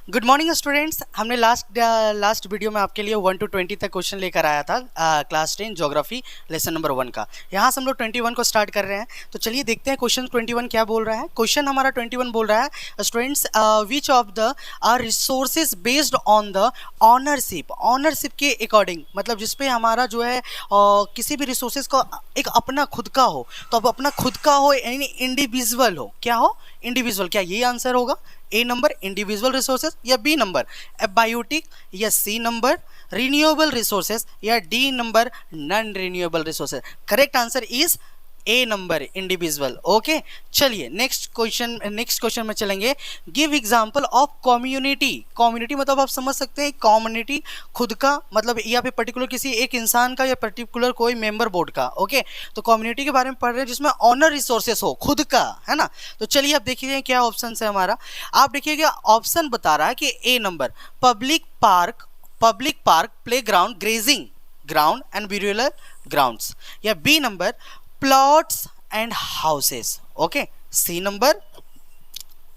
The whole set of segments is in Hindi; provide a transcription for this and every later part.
Good morning students. हमने लास्ट वीडियो में आपके लिए 1 to 20 तक क्वेश्चन लेकर आया था क्लास 10 ज्योग्राफी लेसन नंबर 1 का। यहाँ से हम लोग 21 को स्टार्ट कर रहे हैं। तो चलिए देखते हैं क्वेश्चन 21 क्या बोल रहा है। क्वेश्चन हमारा 21 बोल रहा है students, which of the are resources based on the ownership के अकॉर्डिंग, मतलब जिसपे हमारा जो है किसी भी रिसोर्सेज का एक अपना खुद का हो, तो अब अपना खुद का हो यानी इंडिविजुअल हो, क्या हो इंडिविजुअल। क्या ये आंसर होगा? ए नंबर इंडिविजुअल रिसोर्सेज, या बी नंबर बायोटिक, या सी नंबर रिन्यूएबल रिसोर्सेज, या D number non renewable resources. Correct answer is a number individual. Okay, चलिए नेक्स्ट क्वेश्चन में चलेंगे। Give example of community. Community मतलब आप समझ सकते हैं कम्युनिटी खुद का, मतलब या फिर पर्टिकुलर किसी एक इंसान का या पर्टिकुलर कोई मेंबर बोर्ड का। ओके, तो कम्युनिटी के बारे में पढ़ रहे हैं जिसमें ऑनर रिसोर्सेस हो, खुद का, है ना। तो चलिए आप देखिए क्या ऑप्शन है हमारा। आप देखिएगा ऑप्शन बता रहा है कि A number public park play ground grazing ground and burial grounds, या B number plots and houses. Okay, C number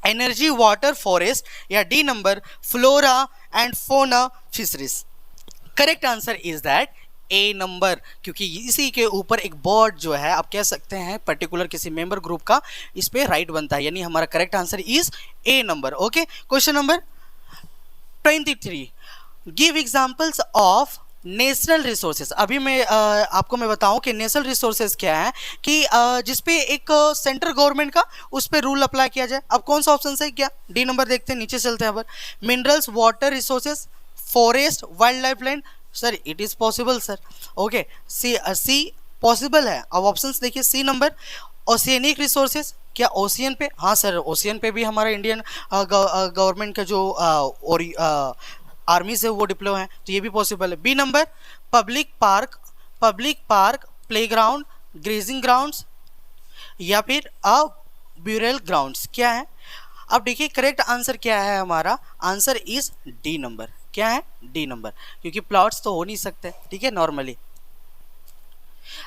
energy water forest, या D number flora and fauna fisheries. Correct answer is that A number, क्योंकि इसी के ऊपर एक बोर्ड जो है आप कह सकते हैं पर्टिकुलर किसी मेंबर ग्रुप का, इस पे राइट बनता है, यानी हमारा correct answer is a number. Okay, question number 23, give examples of national resources. अभी मैं आपको बताऊं कि नेशनल रिसोर्सेज क्या है, कि जिसपे एक सेंट्रल गवर्नमेंट का उस पर रूल अप्लाई किया जाए। अब कौन सा ऑप्शन है? क्या डी नंबर देखते हैं, नीचे चलते हैं। अब minerals, water resources, forest, wild life land. Sir it is possible sir. Okay, C possible है। अब ऑप्शंस देखिए, सी नंबर ओशियनिक रिसोर्सेज, क्या ओशियन पे? हाँ सर, ओशियन पे भी हमारा इंडियन गवर्नमेंट का जो आर्मी से वो डिप्लॉय है, तो ये भी पॉसिबल है। B number public park playground grazing grounds, या फिर ब्यूरल ग्राउंड्स। क्या है? अब देखिए करेक्ट आंसर क्या है हमारा, आंसर इज डी नंबर। क्या है? डी नंबर, क्योंकि प्लॉट्स तो हो नहीं सकते, ठीक है, नॉर्मली।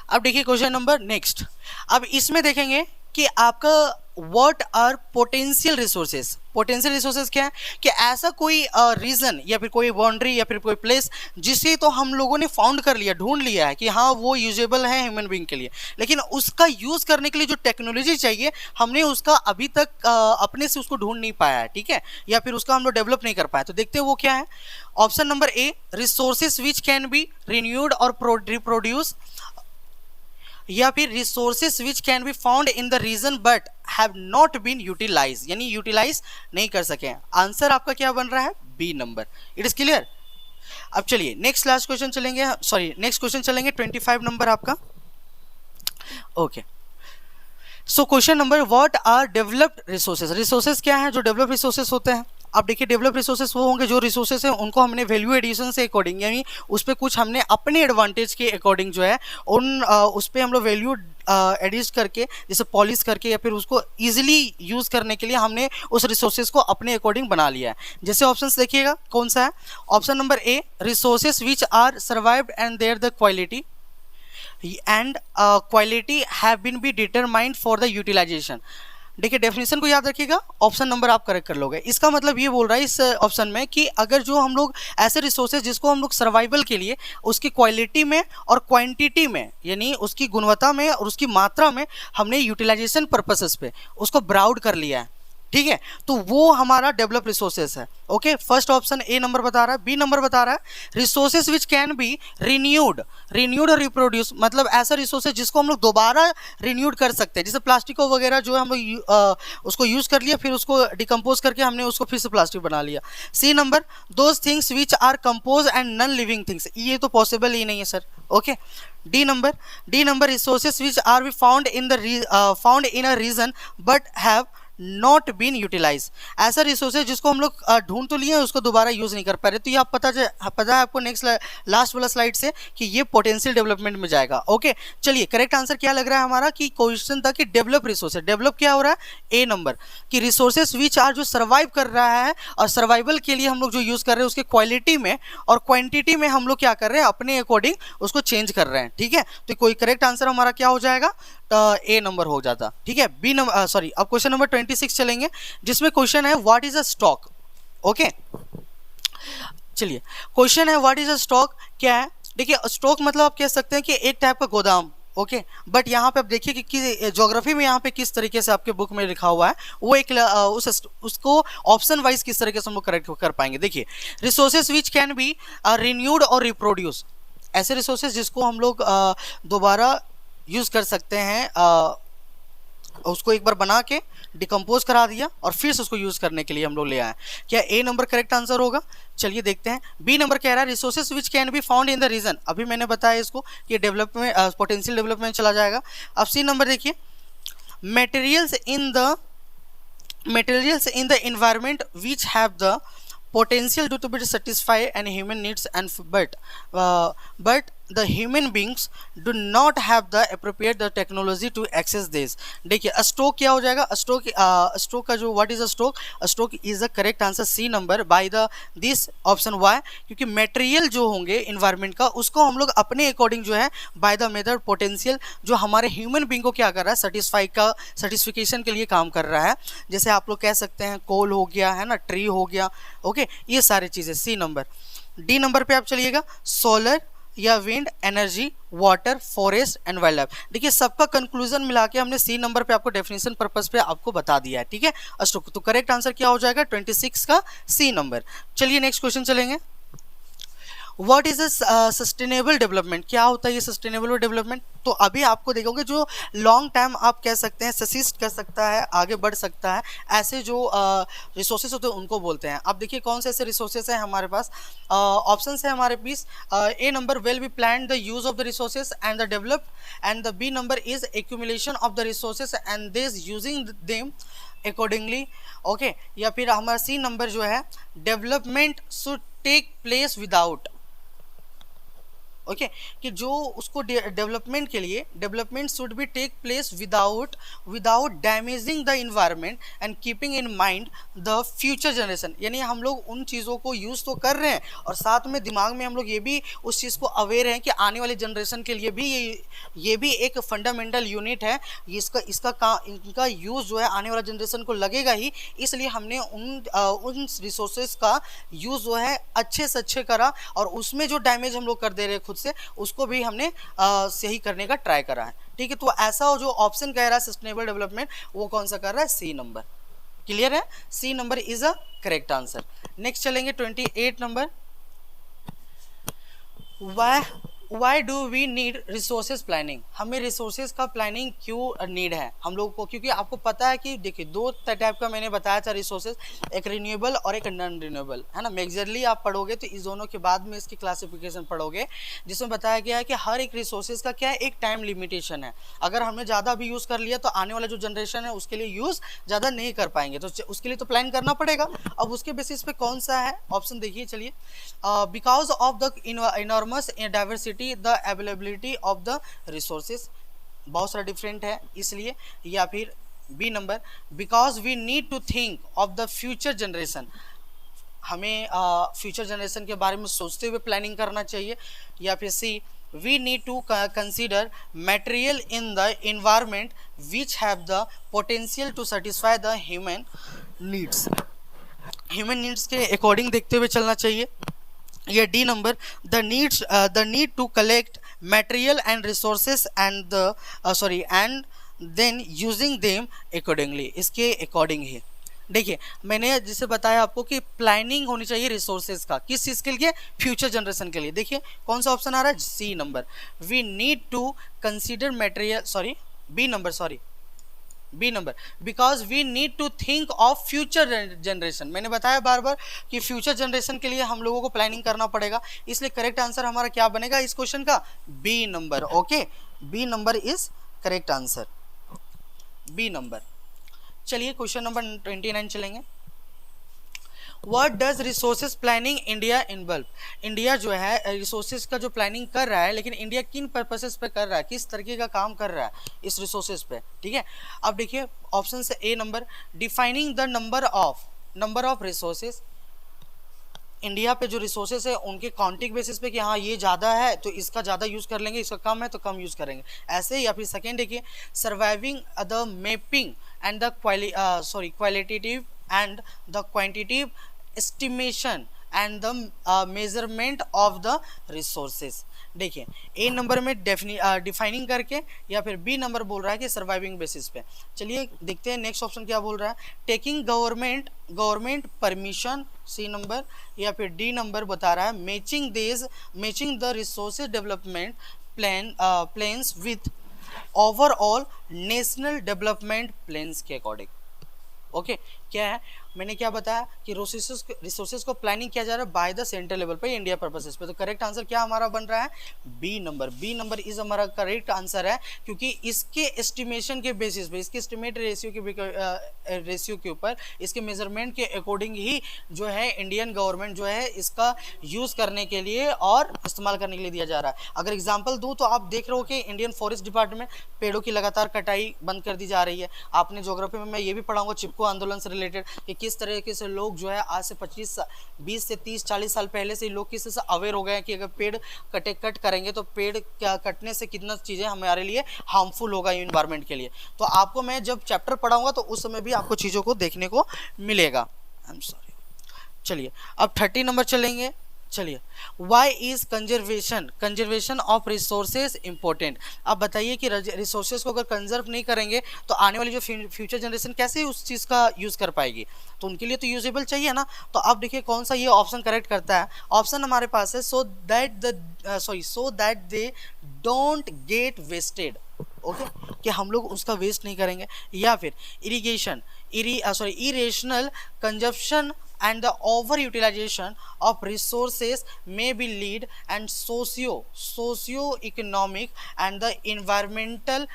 अब देखिए क्वेश्चन नंबर नेक्स्ट। अब इसमें देखेंगे कि आपका what are potential resources. Potential resources क्या है? कि ऐसा कोई रीजन या फिर कोई बाउंड्री या फिर कोई प्लेस जिसे तो हम लोगों ने फाउंड कर लिया, ढूंढ लिया है कि हाँ वो यूजेबल है ह्यूमन बीइंग के लिए, लेकिन उसका यूज करने के लिए जो टेक्नोलॉजी चाहिए हमने उसका अभी तक अपने से उसको ढूंढ नहीं पाया है, ठीक है, या फिर उसका हम लोग डेवलप नहीं कर पाया। तो देखते हैं वो क्या है। Option number A resources which can be renewed और रिप्रोड्यूस, या फिर resources which can be found in the region but have not been utilize, यानी यूटिलाइज नहीं कर सके। आंसर आपका क्या बन रहा है? B number. It is clear. अब चलिए नेक्स्ट क्वेश्चन चलेंगे 25 नंबर आपका। Okay, so question number what are developed resources. Resources क्या है? जो डेवलप्ड रिसोर्सेज होते हैं। अब देखिए डेवलप रिसोर्सेज वो होंगे जो रिसोर्सेज हैं उनको हमने वैल्यू एडिशन से अकॉर्डिंग, यानी उस पर कुछ हमने अपने एडवांटेज के अकॉर्डिंग जो है उस पर हम लोग वैल्यू एडिट करके, जैसे पॉलिश करके, या फिर उसको इजीली यूज़ करने के लिए हमने उस रिसोर्सेज को अपने अकॉर्डिंग बना लिया है। जैसे ऑप्शंस देखिएगा कौन सा है। Option number A resources which are survived and there the quality and quality have been be determined for the utilization. देखिए डेफिनेशन को याद रखिएगा, ऑप्शन नंबर आप करेक्ट कर लोगे। इसका मतलब ये बोल रहा है इस ऑप्शन में कि अगर जो हम लोग ऐसे रिसोर्सेज जिसको हम लोग सर्वाइवल के लिए उसकी क्वालिटी में और क्वांटिटी में, यानी उसकी गुणवत्ता में और उसकी मात्रा में हमने यूटिलाइजेशन पर्पसेस पे उसको ब्राउड कर लिया है, ठीक है, तो वो हमारा डेवलप रिसोर्सेज है। Okay, first option A number बता रहा है। बी नंबर बता रहा है resources which can be renewed और रिप्रोड्यूस, मतलब ऐसा रिसोर्सेज जिसको हम लोग दोबारा रिन्यूड कर सकते हैं, जैसे प्लास्टिक वगैरह जो है हम लोग उसको यूज कर लिया, फिर उसको डिकम्पोज करके हमने उसको फिर से प्लास्टिक बना लिया। C number those things which are compose and non living things, ये तो पॉसिबल ही नहीं है sir. Okay, D number resources which are be found in a region but have not been utilize, ऐसा रिसोर्सेज जिसको हम लोग ढूंढ तो लिए उसको दोबारा यूज नहीं कर पा रहे। तो ये आप पता है आपको नेक्स्ट लास्ट वाला स्लाइड से कि ये पोटेंशियल डेवलपमेंट में जाएगा। ओके, चलिए करेक्ट आंसर क्या लग रहा है हमारा, कि क्वेश्चन था कि डेवलप रिसोर्सेज, डेवलप क्या हो रहा है? ए नंबर, कि रिसोर्सेज विच आर जो सर्वाइव कर रहा है और सर्वाइवल के लिए हम लोग जो यूज कर रहे हैं उसके क्वालिटी में और क्वांटिटी में हम लोग क्या कर रहे हैं, अपने अकॉर्डिंग उसको चेंज कर रहे हैं, ठीक है। तो कोई करेक्ट आंसर हमारा क्या हो जाएगा? ए नंबर हो जाता, ठीक है। बी नंबर अब क्वेश्चन नंबर 26 चलेंगे जिसमें क्वेश्चन है what is a stock. Okay चलिए क्वेश्चन है व्हाट इज अ स्टॉक, क्या है। देखिए स्टॉक मतलब आप कह सकते हैं कि एक टाइप का गोदाम, ओके बट यहाँ पे आप देखिए कि ज्योग्राफी में यहाँ पे किस तरीके से आपके बुक में लिखा हुआ है वो एक उसको ऑप्शन वाइज किस तरीके से हम लोग करेक्ट कर पाएंगे। देखिए resources which can be renewed और रिप्रोड्यूस, ऐसे रिसोर्सेज जिसको हम लोग दोबारा यूज कर सकते हैं, उसको एक बार बना के डिकम्पोज करा दिया और फिर से उसको यूज करने के लिए हम लोग ले आए। क्या ए नंबर करेक्ट आंसर होगा? चलिए देखते हैं। बी नंबर कह रहा है resources which can be found in the region, अभी मैंने बताया इसको कि डेवलपमेंट पोटेंशियल डेवलपमेंट चला जाएगा। अब सी नंबर देखिए materials in the environment which have the potential to be satisfy and human needs and but the human beings do not have the appropriate the technology to access this। देखिए स्टॉक क्या हो जाएगा, स्टॉक का जो what is a stock is the correct answer C number by the this option Y, क्योंकि मटेरियल जो होंगे इन्वायरमेंट का उसको हम लोग अपने अकॉर्डिंग जो है बाय द मेथड पोटेंशियल जो हमारे ह्यूमन बींग को क्या कर रहा है सेटिस्फिकेशन के लिए काम कर रहा है। जैसे आप लोग कह सकते हैं कोल हो गया है ना, ट्री हो गया, ओके ये सारी चीज़ें सी नंबर। डी नंबर पे आप चलिएगा सोलर या wind energy water forest and wild life. देखिए सबका कंक्लूजन मिला के हमने सी नंबर पे आपको डेफिनेशन पर्पस पे आपको बता दिया है, ठीक है अशोक। तो करेक्ट आंसर क्या हो जाएगा 26 का सी नंबर। चलिए नेक्स्ट क्वेश्चन चलेंगे। व्हाट इज सस्टेनेबल डेवलपमेंट, क्या होता है ये सस्टेनेबल डेवलपमेंट? तो अभी आपको देखोगे जो लॉन्ग टाइम आप कह सकते हैं ससिस्ट कर सकता है, आगे बढ़ सकता है, ऐसे जो रिसोर्सेज होते हैं उनको बोलते हैं। अब देखिए कौन से ऐसे रिसोर्सेज हैं हमारे पास, ऑप्शन है हमारे पास। A number will be plan the use of the resources and the develop, and the B number is accumulation of the resources and this using them accordingly, okay. या फिर हमारा सी नंबर जो है development should take place without, okay कि जो उसको डेवलपमेंट के लिए development should be take place without damaging the environment and keeping in mind the future generation. यानी हम लोग उन चीज़ों को यूज़ तो कर रहे हैं और साथ में दिमाग में हम लोग ये भी उस चीज़ को अवेयर हैं कि आने वाली जनरेशन के लिए भी ये भी एक फंडामेंटल यूनिट है, इनका यूज़ जो है आने वाला जनरेशन को लगेगा ही, इसलिए हमने उन रिसोर्सेज का यूज़ जो है अच्छे से अच्छे करा और उसमें जो डैमेज हम लोग कर दे रहे हैं से उसको भी हमने सही करने का ट्राई करा है, ठीक है। तो ऐसा जो ऑप्शन कह रहा है सस्टेनेबल डेवलपमेंट वो कौन सा कर रहा है, सी नंबर। क्लियर है, C number is a correct answer. Next चलेंगे 28 number. Why do we need resources planning, हमें रिसोर्सेज का प्लानिंग क्यों नीड है हम लोगों को? क्योंकि आपको पता है कि देखिए दो टाइप का मैंने बताया था रिसोर्सेज, एक रिन्यूएबल और एक नॉन रिन्यूएबल, है ना। मेजरली आप पढ़ोगे तो इस दोनों के बाद में इसकी क्लासिफिकेशन पढ़ोगे जिसमें बताया गया है कि हर एक रिसोर्सेज का क्या है, एक टाइम लिमिटेशन है। अगर हमने ज़्यादा भी यूज़ कर लिया तो आने वाला जो जनरेशन है उसके लिए यूज़ ज़्यादा नहीं कर पाएंगे, तो उसके लिए तो प्लान करना पड़ेगा। अब उसके बेसिस पे कौन सा है ऑप्शन देखिए, चलिए। Because of the enormous diversity the availability of the resources, बहुत सारा डिफरेंट है इसलिए। या फिर B number because we need to think of the future generation, हमें फ्यूचर जनरेशन के बारे में सोचते हुए प्लानिंग करना चाहिए। या फिर सी we need to consider material in the environment which have the potential to satisfy the human needs, human needs के अकॉर्डिंग देखते हुए चलना चाहिए। या D number the need to collect material and resources and and then using them accordingly, इसके अकॉर्डिंग ही। देखिए मैंने जिसे बताया आपको कि प्लानिंग होनी चाहिए रिसोर्सेज का, किस चीज़ के लिए, फ्यूचर जनरेशन के लिए। देखिए कौन सा ऑप्शन आ रहा है, C number. We need to consider material B number because we need to think of future generation. मैंने बताया बार बार कि फ्यूचर जनरेशन के लिए हम लोगों को प्लानिंग करना पड़ेगा, इसलिए करेक्ट आंसर हमारा क्या बनेगा इस क्वेश्चन का, B number. Okay B number is correct answer, B number. चलिए क्वेश्चन नंबर 29 चलेंगे। What does resources planning India involve, India जो है रिसोर्सेज का जो प्लानिंग कर रहा है, लेकिन इंडिया किन पर्पसेस पे कर रहा है, किस तरीके का काम कर रहा है इस रिसोर्सेज पे, ठीक है। अब देखिए ऑप्शन से A number defining the number of resources, India पे जो रिसोर्सेज है उनके काउंटिंग बेसिस पे कि हाँ ये ज़्यादा है तो इसका ज़्यादा यूज़ कर लेंगे, इसका कम है तो कम यूज़ करेंगे, ऐसे। या फिर सेकेंड देखिए surviving the mapping and the qualitative and the quantitative estimation and the measurement of the resources. देखिए ए नंबर में डिफाइनिंग करके, या फिर बी नंबर बोल रहा है कि सर्वाइविंग बेसिस पे। चलिए देखते हैं नेक्स्ट ऑप्शन क्या बोल रहा है, taking government permission, C number, या फिर डी नंबर बता रहा है matching the resources development plans with overall national development plans के अकॉर्डिंग। ओके क्या है, मैंने क्या बताया कि रिसोर्सेज को प्लानिंग किया जा रहा है बाय द सेंट्रल लेवल पे इंडिया पर्पसेस पे। तो करेक्ट आंसर क्या हमारा बन रहा है, बी नंबर इज हमारा करेक्ट आंसर है, क्योंकि इसके एस्टिमेशन के बेसिस पे, इसके एस्टिमेट रेशियो के ऊपर, इसके मेजरमेंट के अकॉर्डिंग ही जो है इंडियन गवर्नमेंट जो है इसका यूज करने के लिए और इस्तेमाल करने के लिए दिया जा रहा है। अगर एग्जाम्पल दूँ तो आप देख रहे हो कि इंडियन फॉरेस्ट डिपार्टमेंट पेड़ों की लगातार कटाई बंद कर दी जा रही है। आपने ज्योग्राफी में मैं ये भी पढ़ाऊंगा चिपको आंदोलन से रिलेटेड कि किस तरीके से लोग जो है आज से 20 से 30-40 साल पहले से लोग किस तरह से अवेयर हो गए हैं कि अगर पेड़ कट करेंगे तो पेड़ क्या कटने से कितना चीज़ें हमारे लिए हार्मफुल होगा इन्वायरमेंट के लिए। तो आपको मैं जब चैप्टर पढ़ाऊंगा तो उस समय भी आपको चीज़ों को देखने को मिलेगा। I am sorry. चलिए अब 30 नंबर चलेंगे। चलिए why is conservation of resources important. अब बताइए कि रिसोर्सेज को अगर कंजर्व नहीं करेंगे तो आने वाली जो फ्यूचर जनरेशन कैसे उस चीज़ का यूज़ कर पाएगी, तो उनके लिए तो यूजेबल चाहिए ना। तो अब देखिए कौन सा ये ऑप्शन करेक्ट करता है। ऑप्शन हमारे पास है so that they don't get wasted. Okay कि हम लोग उसका वेस्ट नहीं करेंगे, या फिर irrational consumption and the over utilization of resources may be lead and socio-economic and the environmental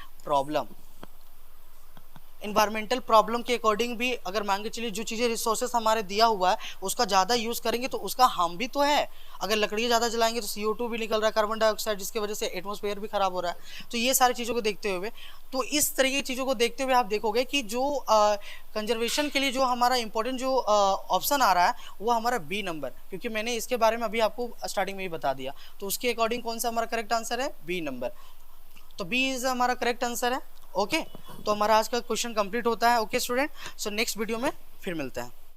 problem के अकॉर्डिंग भी अगर मान के चलिए जो चीज़ें रिसोर्सेस हमारे दिया हुआ है उसका ज़्यादा यूज़ करेंगे तो उसका हार्म भी तो है। अगर लकड़ियाँ ज़्यादा जलाएंगे तो CO2 भी निकल रहा है, कार्बन डाइऑक्साइड, जिसकी वजह से एटमॉस्फेयर भी खराब हो रहा है। तो ये सारी चीज़ों को देखते हुए, तो इस तरीके की चीज़ों को देखते हुए आप देखोगे कि जो कंजर्वेशन के लिए जो हमारा इंपॉर्टेंट जो ऑप्शन आ रहा है वो हमारा बी नंबर, क्योंकि मैंने इसके बारे में अभी आपको स्टार्टिंग में ही बता दिया। तो उसके अकॉर्डिंग कौन सा हमारा करेक्ट आंसर है, बी नंबर। तो बी इज हमारा करेक्ट आंसर है। ओके तो हमारा आज का क्वेश्चन कंप्लीट होता है। Okay student, so next video में फिर मिलते हैं।